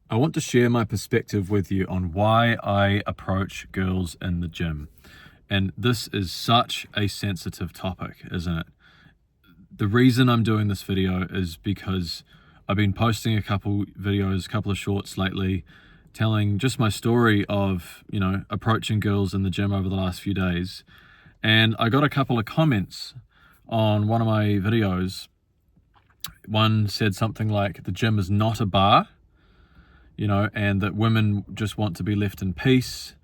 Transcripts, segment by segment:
I want to share my perspective with you on why I approach girls in the gym. And this is such a sensitive topic, isn't it? The reason I'm doing this video is because I've been posting a couple videos, a couple of shorts lately, telling just my story of, approaching girls in the gym over the last few days. And I got a couple of comments on one of my videos. One said something like, the gym is not a bar, and that women just want to be left in peace,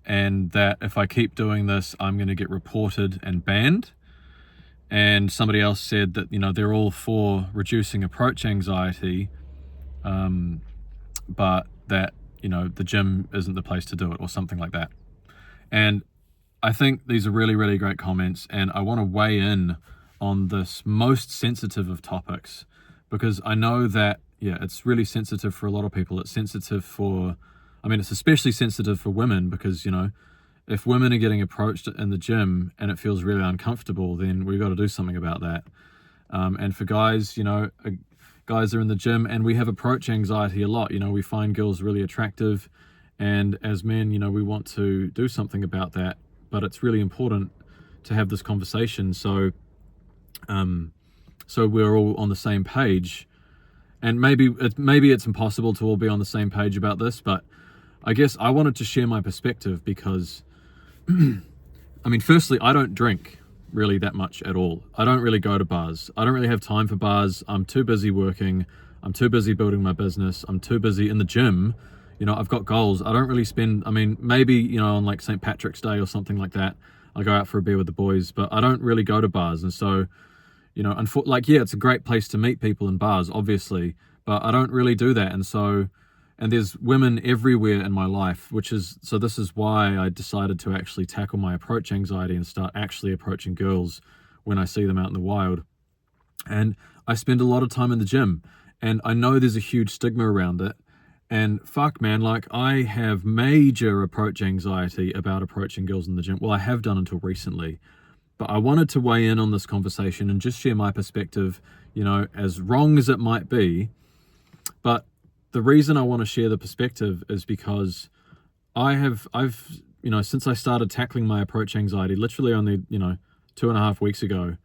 and that if I keep doing this, I'm going to get reported and banned. And somebody else said that, they're all for reducing approach anxiety, but that, the gym isn't the place to do it, or something like that. And I think these are really, really great comments, and I want to weigh in on this most sensitive of topics, because I know that, it's really sensitive for a lot of people. It's sensitive for, it's especially sensitive for women, because, if women are getting approached in the gym and it feels really uncomfortable, then we've got to do something about that. And for guys, guys are in the gym and we have approach anxiety a lot. We find girls really attractive, and as men, we want to do something about that, but it's really important to have this conversation. So we're all on the same page. And maybe it's impossible to all be on the same page about this, but I guess I wanted to share my perspective because, firstly, I don't drink really that much at all. I don't really go to bars. I don't really have time for bars. I'm too busy working. I'm too busy building my business. I'm too busy in the gym. I've got goals. I don't really spend, maybe, on like St. Patrick's Day or something like that, I go out for a beer with the boys, but I don't really go to bars. And so, it's a great place to meet people in bars, obviously, but I don't really do that. And there's women everywhere in my life, so this is why I decided to actually tackle my approach anxiety and start actually approaching girls when I see them out in the wild. And I spend a lot of time in the gym, and I know there's a huge stigma around it. And fuck, man, I have major approach anxiety about approaching girls in the gym. Well, I have done until recently. But I wanted to weigh in on this conversation and just share my perspective, as wrong as it might be. But the reason I want to share the perspective is because I've since I started tackling my approach anxiety, literally only, 2.5 weeks ago,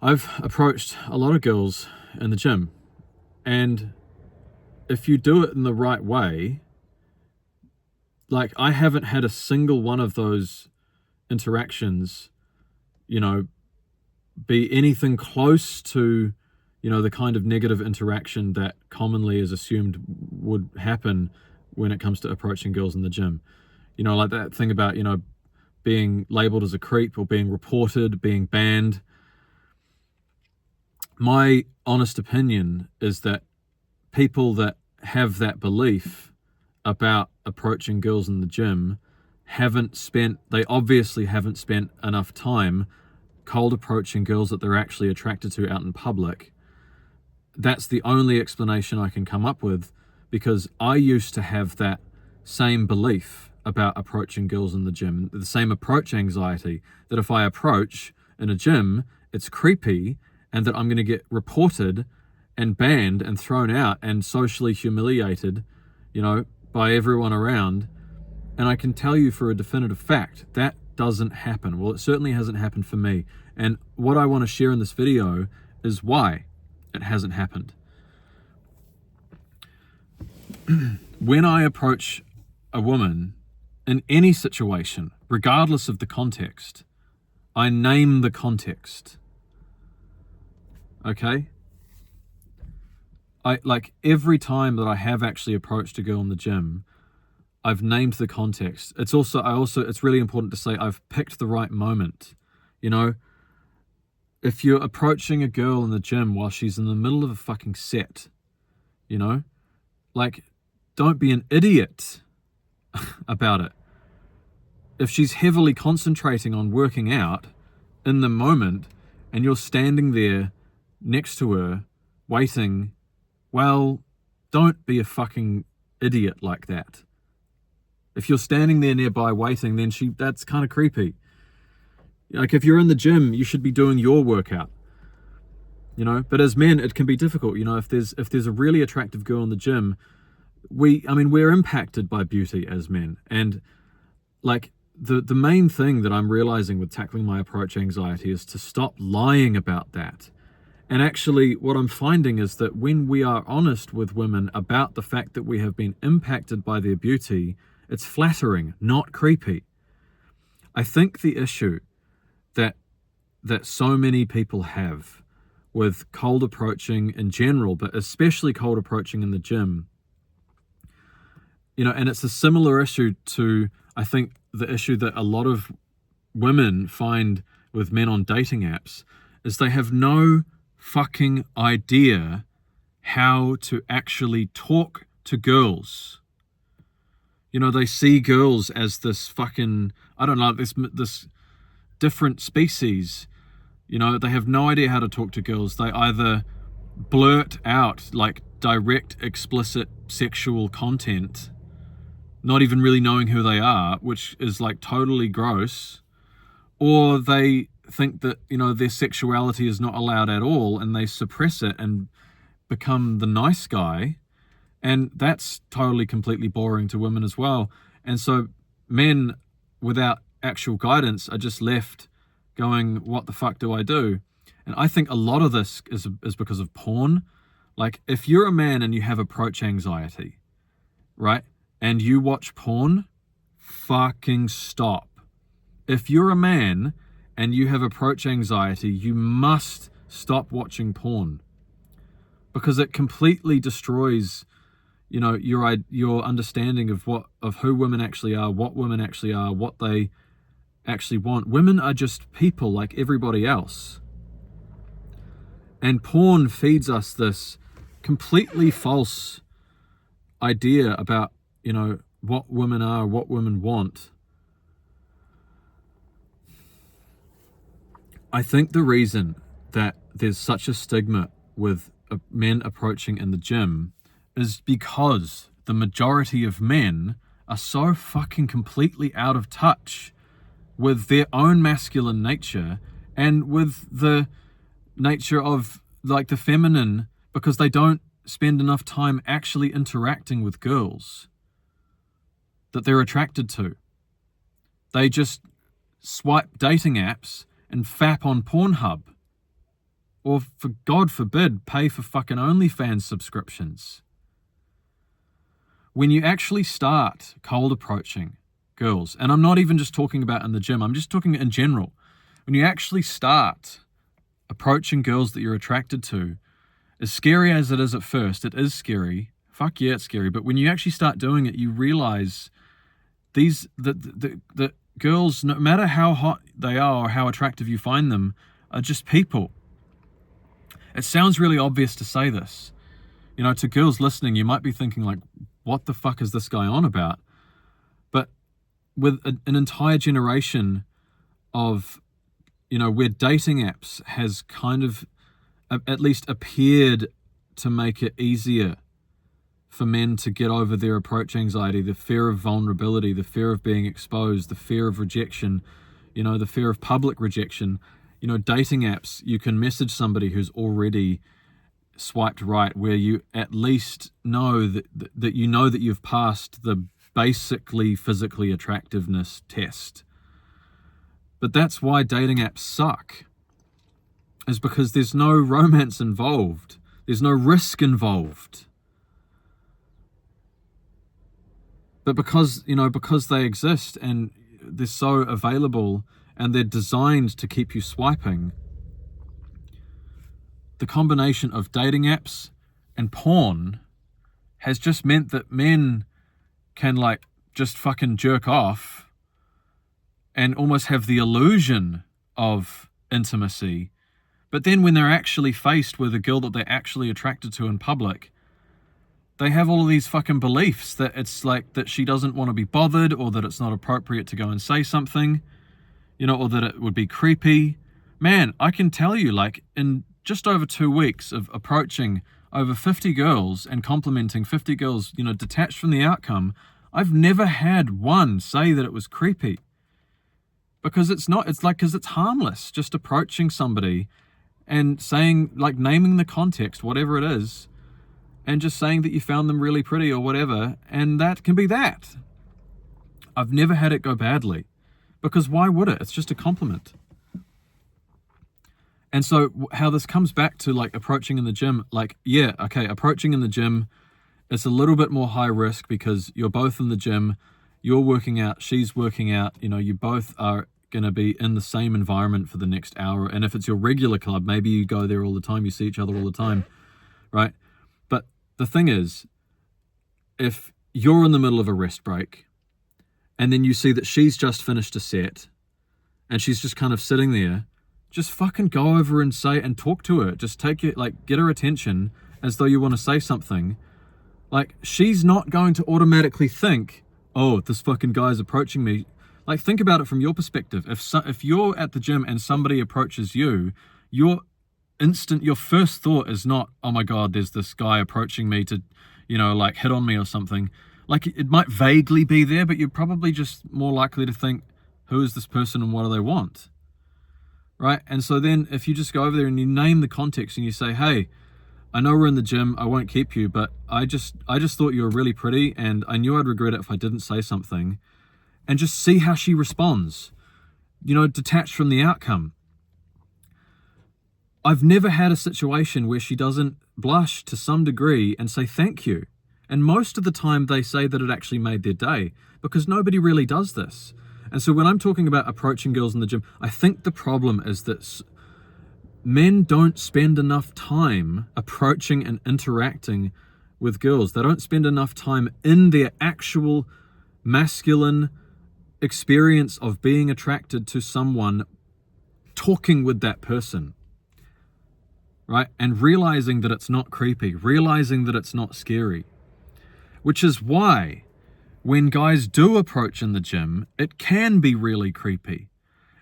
I've approached a lot of girls in the gym. And if you do it in the right way, I haven't had a single one of those interactions be anything close to, the kind of negative interaction that commonly is assumed would happen when it comes to approaching girls in the gym. Like that thing about, being labeled as a creep or being reported, being banned. My honest opinion is that people that have that belief about approaching girls in the gym they obviously haven't spent enough time cold approaching girls that they're actually attracted to out in public. That's the only explanation I can come up with, because I used to have that same belief about approaching girls in the gym, the same approach anxiety, that if I approach in a gym, it's creepy, and that I'm going to get reported and banned and thrown out and socially humiliated, by everyone around. And I can tell you for a definitive fact, that doesn't happen. Well, it certainly hasn't happened for me. And what I want to share in this video is why it hasn't happened. When I approach a woman in any situation, regardless of the context, I name the context. Okay? Every time that I have actually approached a girl in the gym, I've named the context. It's really important to say I've picked the right moment. If you're approaching a girl in the gym while she's in the middle of a fucking set, don't be an idiot about it. If she's heavily concentrating on working out in the moment and you're standing there next to her waiting, well, don't be a fucking idiot like that. If you're standing there nearby waiting, then that's kind of creepy. If you're in the gym, you should be doing your workout. But as men, it can be difficult. If there's a really attractive girl in the gym, we're impacted by beauty as men. And like the main thing that I'm realizing with tackling my approach anxiety is to stop lying about that. And actually what I'm finding is that when we are honest with women about the fact that we have been impacted by their beauty, it's flattering, not creepy. I think the issue that so many people have with cold approaching in general, but especially cold approaching in the gym, and it's a similar issue to, I think, the issue that a lot of women find with men on dating apps, is they have no fucking idea how to actually talk to girls. They see girls as this fucking, I don't know, this different species. They have no idea how to talk to girls. They either blurt out like direct, explicit sexual content, not even really knowing who they are, which is like totally gross, or they think that, their sexuality is not allowed at all and they suppress it and become the nice guy. And that's totally, completely boring to women as well. And so men without actual guidance are just left going, what the fuck do I do? And I think a lot of this is because of porn. Like, if you're a man and you have approach anxiety, right, and you watch porn, fucking stop. If you're a man and you have approach anxiety, you must stop watching porn, because it completely destroys, your understanding of who women actually are, what women actually are, what they actually want. Women are just people like everybody else. And porn feeds us this completely false idea about, what women are, what women want. I think the reason that there's such a stigma with men approaching in the gym is because the majority of men are so fucking completely out of touch with their own masculine nature and with the nature of like the feminine, because they don't spend enough time actually interacting with girls that they're attracted to. They just swipe dating apps and fap on Pornhub, or for God forbid, pay for fucking OnlyFans subscriptions. When you actually start cold approaching girls, and I'm not even just talking about in the gym, I'm just talking in general. When you actually start approaching girls that you're attracted to, as scary as it is at first, it is scary. Fuck yeah, it's scary. But when you actually start doing it, you realize the girls, no matter how hot they are or how attractive you find them, are just people. It sounds really obvious to say this. To girls listening, you might be thinking like, what the fuck is this guy on about? But with an entire generation of, where dating apps has kind of at least appeared to make it easier for men to get over their approach anxiety, the fear of vulnerability, the fear of being exposed, the fear of rejection, the fear of public rejection. Dating apps, you can message somebody who's already swiped right, where you at least know that you've passed the basically physically attractiveness test. But that's why dating apps suck, is because there's no romance involved. There's no risk involved. But because they exist and they're so available and they're designed to keep you swiping, the combination of dating apps and porn has just meant that men can like just fucking jerk off and almost have the illusion of intimacy. But then when they're actually faced with a girl that they're actually attracted to in public, they have all of these fucking beliefs that it's like that she doesn't want to be bothered, or that it's not appropriate to go and say something, or that it would be creepy. Man, I can tell you, like, in just over 2 weeks of approaching over 50 girls and complimenting 50 girls, detached from the outcome, I've never had one say that it was creepy. Because it's harmless, just approaching somebody and saying, like, naming the context, whatever it is, and just saying that you found them really pretty or whatever, and that can be that. I've never had it go badly, because why would it? It's just a compliment. And so how this comes back to like approaching in the gym, like, yeah, okay, approaching in the gym, it's a little bit more high risk because you're both in the gym, you're working out, she's working out, you know, you both are going to be in the same environment for the next hour. And if it's your regular club, maybe you go there all the time, you see each other all the time, right? But the thing is, if you're in the middle of a rest break and then you see that she's just finished a set and she's just kind of sitting there, just fucking go over and say and talk to her. Just take it, like, get her attention as though you want to say something. Like, she's not going to automatically think, oh, this fucking guy's approaching me. Like, think about it from your perspective. If you're at the gym and somebody approaches you, your first thought is not, oh my God, there's this guy approaching me to, you know, like hit on me or something. Like, it might vaguely be there, but you're probably just more likely to think, who is this person and what do they want? Right? And so then if you just go over there and you name the context and you say, hey, I know we're in the gym, I won't keep you, but I just thought you were really pretty and I knew I'd regret it if I didn't say something, and just see how she responds, you know, detached from the outcome. I've never had a situation where she doesn't blush to some degree and say thank you. And most of the time they say that it actually made their day, because nobody really does this. And so when I'm talking about approaching girls in the gym, I think the problem is that men don't spend enough time approaching and interacting with girls. They don't spend enough time in their actual masculine experience of being attracted to someone, talking with that person, right? And realizing that it's not creepy, realizing that it's not scary, which is why when guys do approach in the gym, it can be really creepy.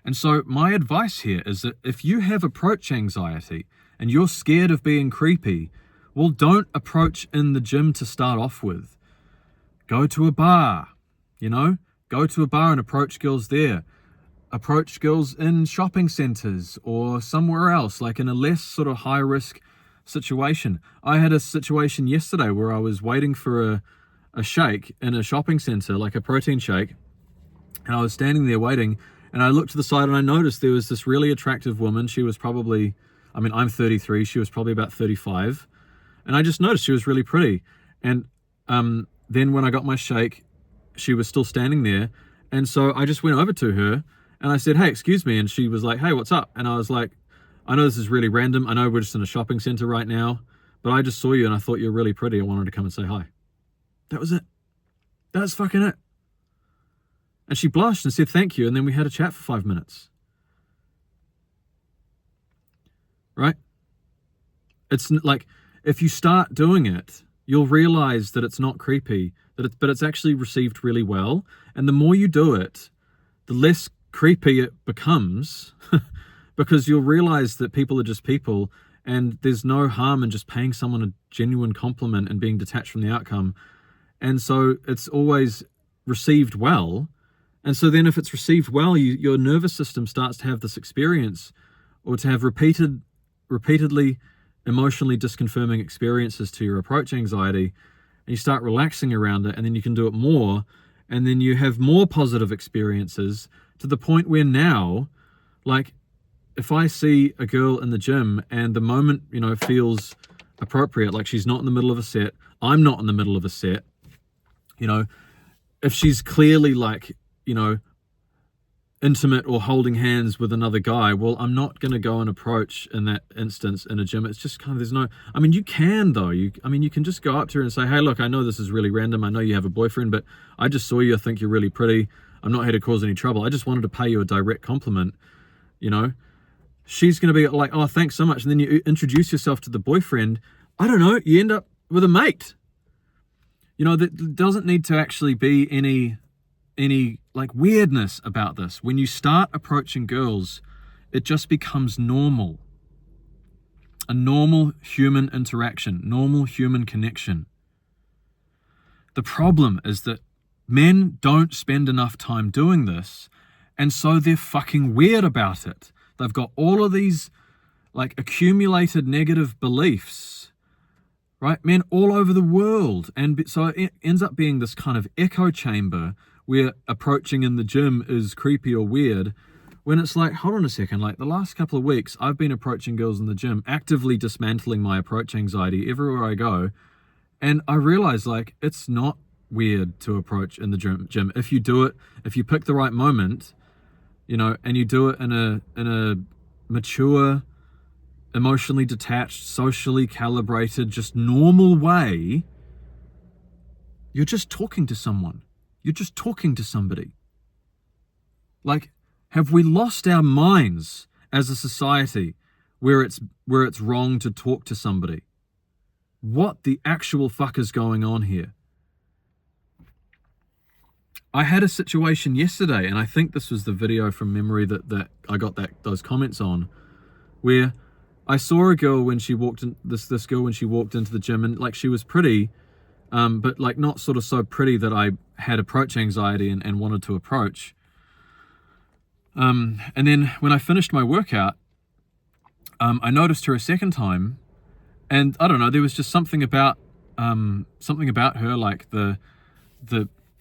And so my advice here is that if you have approach anxiety and you're scared of being creepy, well, don't approach in the gym to start off with. Go to a bar, you know? Go to a bar and approach girls there. Approach girls in shopping centers or somewhere else, like in a less sort of high risk situation. I had a situation yesterday where I was waiting for a shake in a shopping center, like a protein shake, and I was standing there waiting, and I looked to the side and I noticed there was this really attractive woman. She was probably, I mean, I'm 33, she was probably about 35, and I just noticed she was really pretty. And then when I got my shake, she was still standing there, and so I just went over to her and I said, hey, excuse me, and she was like, hey, what's up? And I was like, I know this is really random, I know we're just in a shopping center right now, but I just saw you and I thought you were really pretty, I wanted to come and say hi. That was it. That was fucking it. And she blushed and said thank you, and then we had a chat for 5 minutes. Right? It's like, if you start doing it, you'll realize that it's not creepy, but it's actually received really well. And the more you do it, the less creepy it becomes, because you'll realize that people are just people, and there's no harm in just paying someone a genuine compliment and being detached from the outcome. And so it's always received well. And so then if it's received well, your nervous system starts to have this experience, or to have repeatedly emotionally disconfirming experiences to your approach anxiety, and you start relaxing around it, and then you can do it more, and then you have more positive experiences, to the point where now, like, if I see a girl in the gym and the moment, you know, feels appropriate, like she's not in the middle of a set, I'm not in the middle of a set, you know, if she's clearly like, you know, intimate or holding hands with another guy, well, I'm not going to go and approach in that instance in a gym. It's just kind of, there's no, I mean, you can though. You can just go up to her and say, hey, look, I know this is really random. I know you have a boyfriend, but I just saw you. I think you're really pretty. I'm not here to cause any trouble. I just wanted to pay you a direct compliment, you know. She's going to be like, oh, thanks so much. And then you introduce yourself to the boyfriend. I don't know, you end up with a mate. You know, there doesn't need to actually be any like weirdness about this. When you start approaching girls, it just becomes normal. A normal human interaction, normal human connection. The problem is that men don't spend enough time doing this, and so they're fucking weird about it. They've got all of these like accumulated negative beliefs right? Men all over the world. And so it ends up being this kind of echo chamber where approaching in the gym is creepy or weird, when it's like, hold on a second, like the last couple of weeks, I've been approaching girls in the gym, actively dismantling my approach anxiety everywhere I go. And I realize, like, it's not weird to approach in the gym. If you do it, if you pick the right moment, you know, and you do it in a mature, emotionally detached, socially calibrated, just normal way, you're just talking to someone. You're just talking to somebody. Like, have we lost our minds as a society where it's wrong to talk to somebody? What the actual fuck is going on here? I had a situation yesterday, and I think this was the video from memory that I got those comments on, where I saw a girl when she walked in, this girl when she walked into the gym, and like she was pretty, but like not sort of so pretty that I had approach anxiety and wanted to approach. And then when I finished my workout, I noticed her a second time, and I don't know, there was just something about her, like the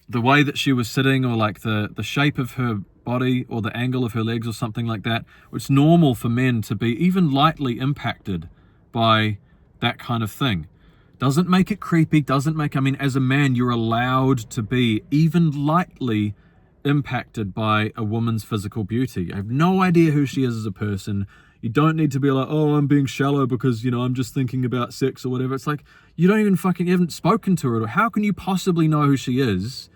way that she was sitting, or like the shape of her body, or the angle of her legs, or something like that. It's normal for men to be even lightly impacted by that kind of thing. Doesn't make it creepy, I mean, as a man, you're allowed to be even lightly impacted by a woman's physical beauty. I have no idea who she is as a person. You don't need to be like, oh, I'm being shallow because, you know, I'm just thinking about sex or whatever. It's like, you don't even you haven't spoken to her. How can you possibly know who she is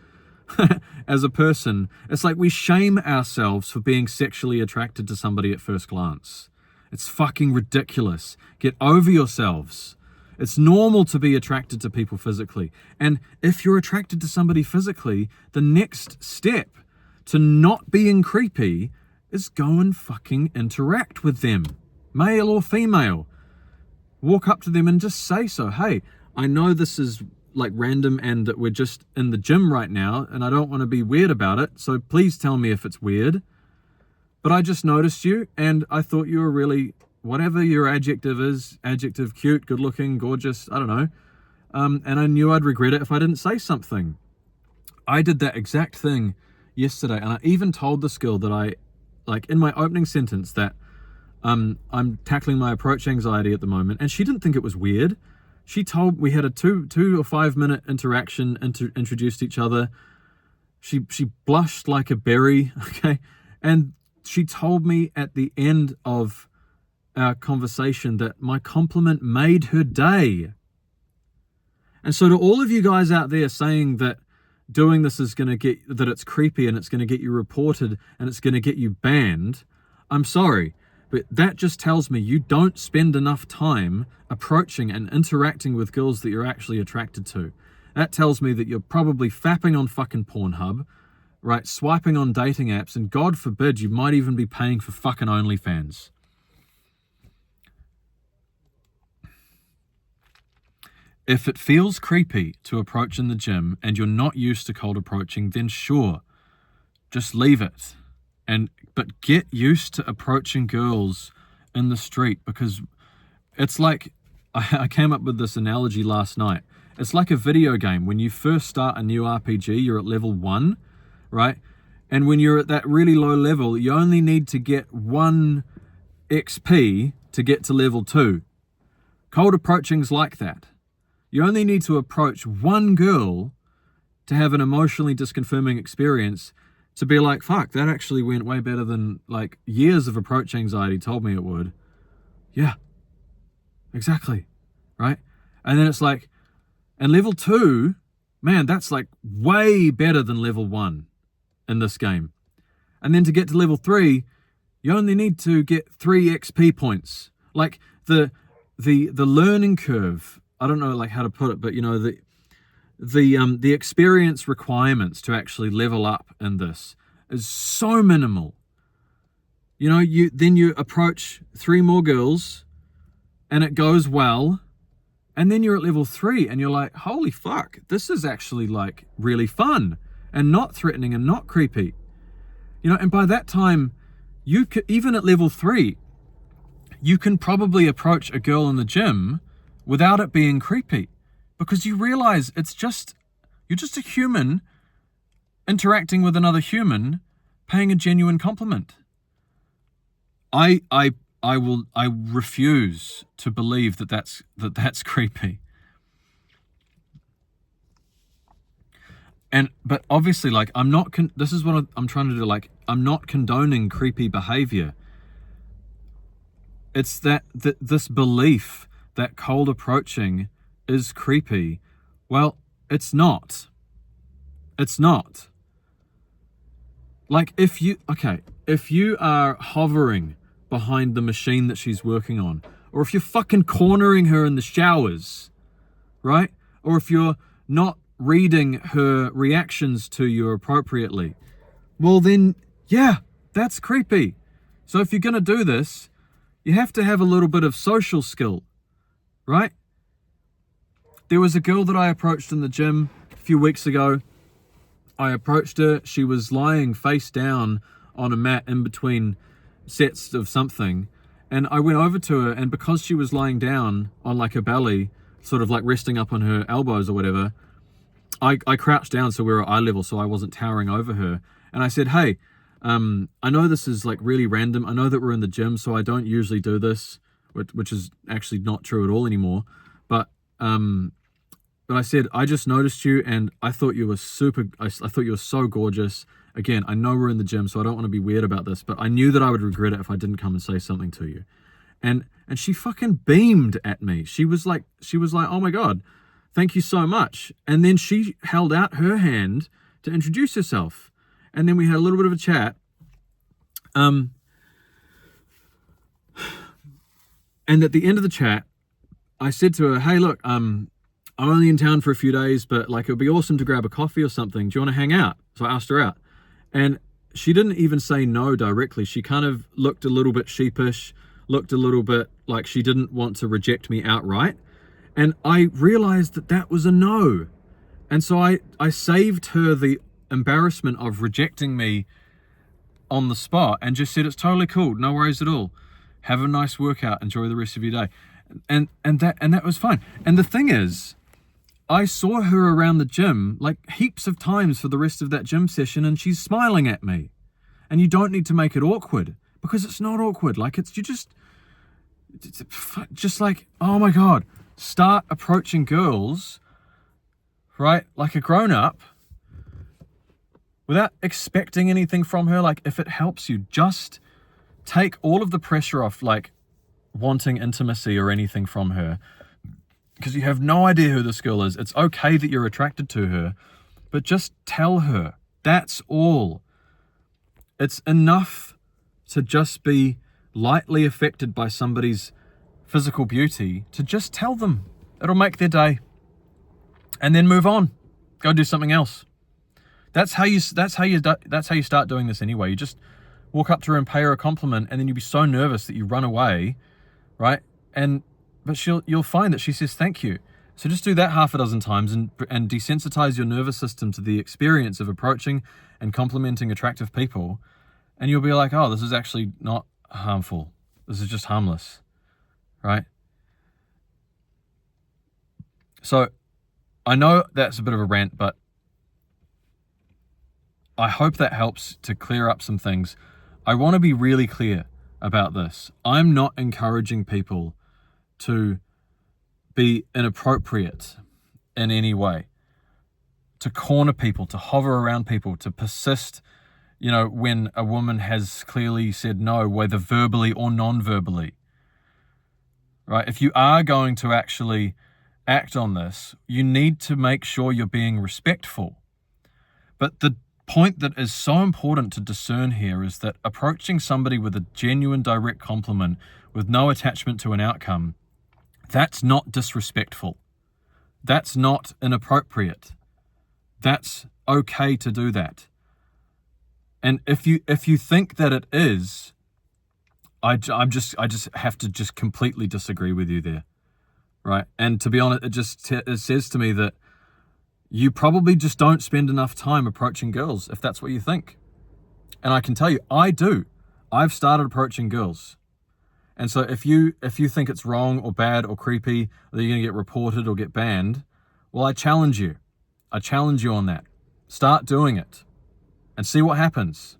as a person? It's like we shame ourselves for being sexually attracted to somebody at first glance. It's fucking ridiculous. Get over yourselves. It's normal to be attracted to people physically. And if you're attracted to somebody physically, the next step to not being creepy is go and fucking interact with them, male or female. Walk up to them and just say so. Hey, I know this is like random and that we're just in the gym right now and I don't want to be weird about it, so please tell me if it's weird. But I just noticed you and I thought you were really, whatever your adjective is, cute, good looking, gorgeous, I don't know. And I knew I'd regret it if I didn't say something. I did that exact thing yesterday, and I even told this girl that I, like in my opening sentence, that I'm tackling my approach anxiety at the moment, and she didn't think it was weird. She told, we had a 2 or 5 minute interaction, introduced each other. She blushed like a berry, okay? And she told me at the end of our conversation that my compliment made her day. And so to all of you guys out there saying that doing this is going to get, that it's creepy and it's going to get you reported and it's going to get you banned, I'm sorry, but that just tells me you don't spend enough time approaching and interacting with girls that you're actually attracted to. That tells me that you're probably fapping on fucking Pornhub, right, swiping on dating apps, and God forbid you might even be paying for fucking OnlyFans. If it feels creepy to approach in the gym and you're not used to cold approaching, then sure, just leave it. But get used to approaching girls in the street, because it's like, I came up with this analogy last night. It's like a video game. When you first start a new RPG, you're at level 1, right? And when you're at that really low level, you only need to get 1 XP to get to level 2. Cold approaching's like that. You only need to approach 1 girl to have an emotionally disconfirming experience to be like, fuck, that actually went way better than like years of approach anxiety told me it would. Yeah, exactly, right? And then it's like, and level 2, man, that's like way better than level 1 in this game. And then to get to level 3, you only need to get 3 XP points. Like the learning curve, I don't know like how to put it, but you know, the experience requirements to actually level up in this is so minimal. You know, then you approach 3 more girls and it goes well, and then you're at level 3 and you're like, holy fuck, this is actually like really fun and not threatening and not creepy. You know, and by that time, you could, even at level 3, you can probably approach a girl in the gym without it being creepy, because you realize you're just a human interacting with another human, paying a genuine compliment. I refuse to believe that that's creepy. But obviously, like, this is what I'm trying to do. Like, I'm not condoning creepy behavior. It's that this belief that cold approaching is creepy. Well, it's not. It's not. Like, if you are hovering behind the machine that she's working on, or if you're fucking cornering her in the showers, right? Or if you're not reading her reactions to you appropriately, well then, yeah, that's creepy. So if you're going to do this, you have to have a little bit of social skill, right? There was a girl that I approached in the gym a few weeks ago. I approached her. She was lying face down on a mat in between sets of something. And I went over to her, and because she was lying down on like her belly, sort of like resting up on her elbows or whatever, I crouched down so we were at eye level, so I wasn't towering over her. And I said, hey, I know this is like really random. I know that we're in the gym, so I don't usually do this, which is actually not true at all anymore. But I said, I just noticed you, and I thought you were I thought you were so gorgeous. Again, I know we're in the gym, so I don't want to be weird about this, but I knew that I would regret it if I didn't come and say something to you. And she fucking beamed at me. She was like, oh my God, thank you so much. And then she held out her hand to introduce herself. And then we had a little bit of a chat. And at the end of the chat, I said to her, hey, look, I'm only in town for a few days, but like, it would be awesome to grab a coffee or something. Do you want to hang out? So I asked her out. And she didn't even say no directly. She kind of looked a little bit sheepish, looked a little bit like she didn't want to reject me outright. And I realized that was a no. And so I saved her the embarrassment of rejecting me on the spot and just said, it's totally cool. No worries at all. Have a nice workout. Enjoy the rest of your day. And that was fine. And the thing is, I saw her around the gym like heaps of times for the rest of that gym session, and she's smiling at me. And you don't need to make it awkward, because it's not awkward. Like, it's just like, oh my God, start approaching girls, right, like a grown-up, without expecting anything from her. Like, if it helps you, just take all of the pressure off, like, wanting intimacy or anything from her, because you have no idea who this girl is. It's okay that you're attracted to her, but just tell her. That's all. It's enough to just be lightly affected by somebody's physical beauty, to just tell them. It'll make their day. And then move on. Go do something else. That's how you start doing this anyway. You just walk up to her and pay her a compliment, and then you'll be so nervous that you run away, right? But you'll find that she says thank you. So just do that half a dozen times and desensitize your nervous system to the experience of approaching and complimenting attractive people, and you'll be like, oh, this is actually not harmful. This is just harmless, right? So I know that's a bit of a rant, but I hope that helps to clear up some things. I want to be really clear about this. I'm not encouraging people to be inappropriate in any way, to corner people, to hover around people, to persist, when a woman has clearly said no, whether verbally or non-verbally, right? If you are going to actually act on this, you need to make sure you're being respectful. But the point that is so important to discern here is that approaching somebody with a genuine direct compliment with no attachment to an outcome, that's not disrespectful. That's not inappropriate. That's okay to do that. And if you think that it is, I just have to just completely disagree with you there, right? And to be honest, it says to me that you probably just don't spend enough time approaching girls, if that's what you think. And I can tell you, I do. I've started approaching girls. And so if you think it's wrong or bad or creepy, or that you're going to get reported or get banned, well, I challenge you. I challenge you on that. Start doing it and see what happens.